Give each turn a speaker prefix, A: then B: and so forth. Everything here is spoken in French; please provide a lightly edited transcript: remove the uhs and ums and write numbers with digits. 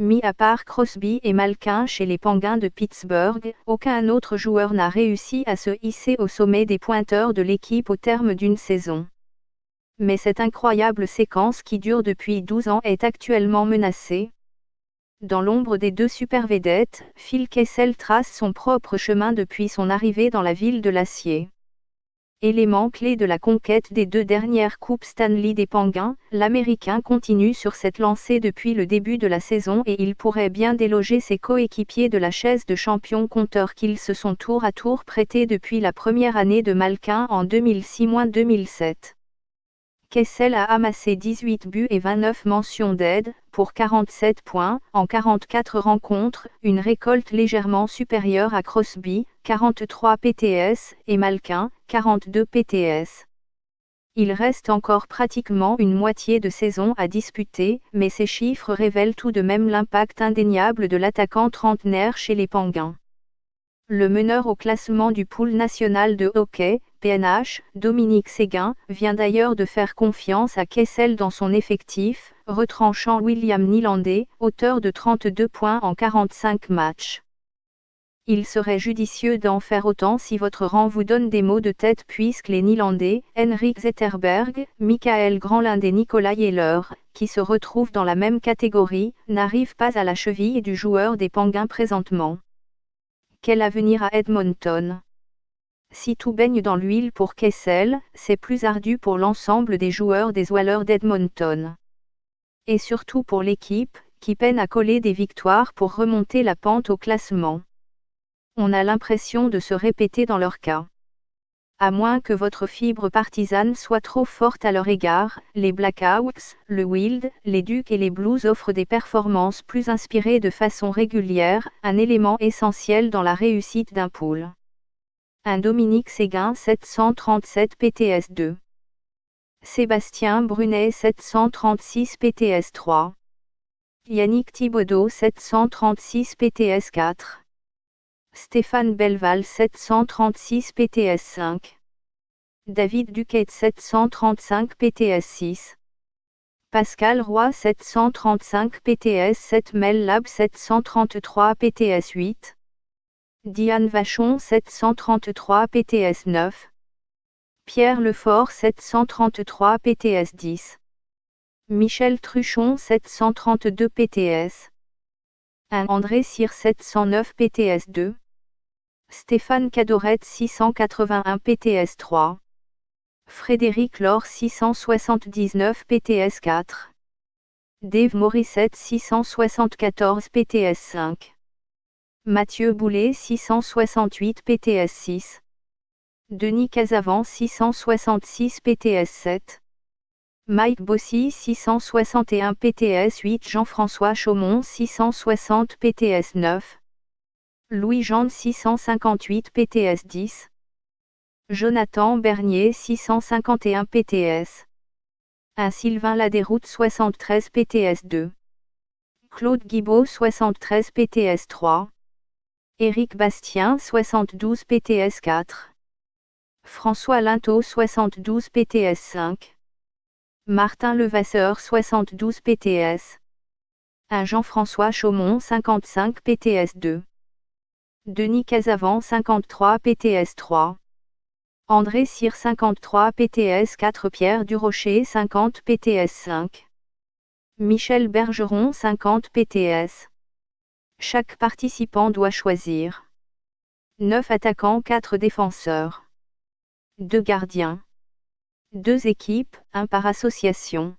A: Mis à part Crosby et Malkin chez les Penguins de Pittsburgh, aucun autre joueur n'a réussi à se hisser au sommet des pointeurs de l'équipe au terme d'une saison. Mais cette incroyable séquence qui dure depuis 12 ans est actuellement menacée. Dans l'ombre des deux supervedettes, Phil Kessel trace son propre chemin depuis son arrivée dans la ville de l'acier. Élément clé de la conquête des 2 dernières Coupes Stanley des Penguins, l'Américain continue sur cette lancée depuis le début de la saison et il pourrait bien déloger ses coéquipiers de la chaise de champion compteur qu'ils se sont tour à tour prêtés depuis la première année de Malkin en 2006-2007. Kessel a amassé 18 buts et 29 mentions d'aide, pour 47 points, en 44 rencontres, une récolte légèrement supérieure à Crosby, 43 PTS, et Malkin, 42 PTS. Il reste encore pratiquement une moitié de saison à disputer, mais ces chiffres révèlent tout de même l'impact indéniable de l'attaquant trentenaire chez les Penguins. Le meneur au classement du pool national de hockey, PNH, Dominique Séguin, vient d'ailleurs de faire confiance à Kessel dans son effectif, retranchant William Nylander, auteur de 32 points en 45 matchs. Il serait judicieux d'en faire autant si votre rang vous donne des maux de tête puisque les Nylandais, Henrik Zetterberg, Michael Granlund et Nikolai Ehlers, qui se retrouvent dans la même catégorie, n'arrivent pas à la cheville du joueur des Penguins présentement. Quel avenir à Edmonton? Si tout baigne dans l'huile pour Kessel, c'est plus ardu pour l'ensemble des joueurs des Oilers d'Edmonton. Et surtout pour l'équipe, qui peine à coller des victoires pour remonter la pente au classement. On a l'impression de se répéter dans leur cas. À moins que votre fibre partisane soit trop forte à leur égard, les Blackhawks, le Wild, les Ducks et les Blues offrent des performances plus inspirées de façon régulière, un élément essentiel dans la réussite d'un pool. Un Dominique Séguin 737 PTS2. Sébastien Brunet 736 PTS3. Yannick Thibodeau 736 PTS4. Stéphane Belval 736 PTS5. David Duquette 735 PTS6. Pascal Roy 735 PTS7. Mel Lab 733 PTS8. Diane Vachon 733 PTS9. Pierre Lefort 733 PTS10. Michel Truchon 732 PTS. André Cyr 709 PTS2. Stéphane Cadorette 681 PTS3. Frédéric Laure 679 PTS4. Dave Morissette 674 PTS5. Mathieu Boulet 668 PTS6. Denis Casavant 666 PTS7. Mike Bossy 661 PTS8. Jean-François Chaumont 660 PTS9. Louis-Jean 658 PTS10. Jonathan Bernier 651 PTS. Sylvain Ladéroute 73 PTS2. Claude Guibaud 73 PTS3. Éric Bastien 72 PTS4. François Linteau 72 PTS5. Martin Levasseur 72 PTS. Jean-François Chaumont 55 PTS2. Denis Casavant 53 PTS3. André Cyr 53 PTS4. Pierre Durocher 50 PTS5. Michel Bergeron 50 PTS. Chaque participant doit choisir 9 attaquants, 4 défenseurs, 2 gardiens, 2 équipes, 1 par association.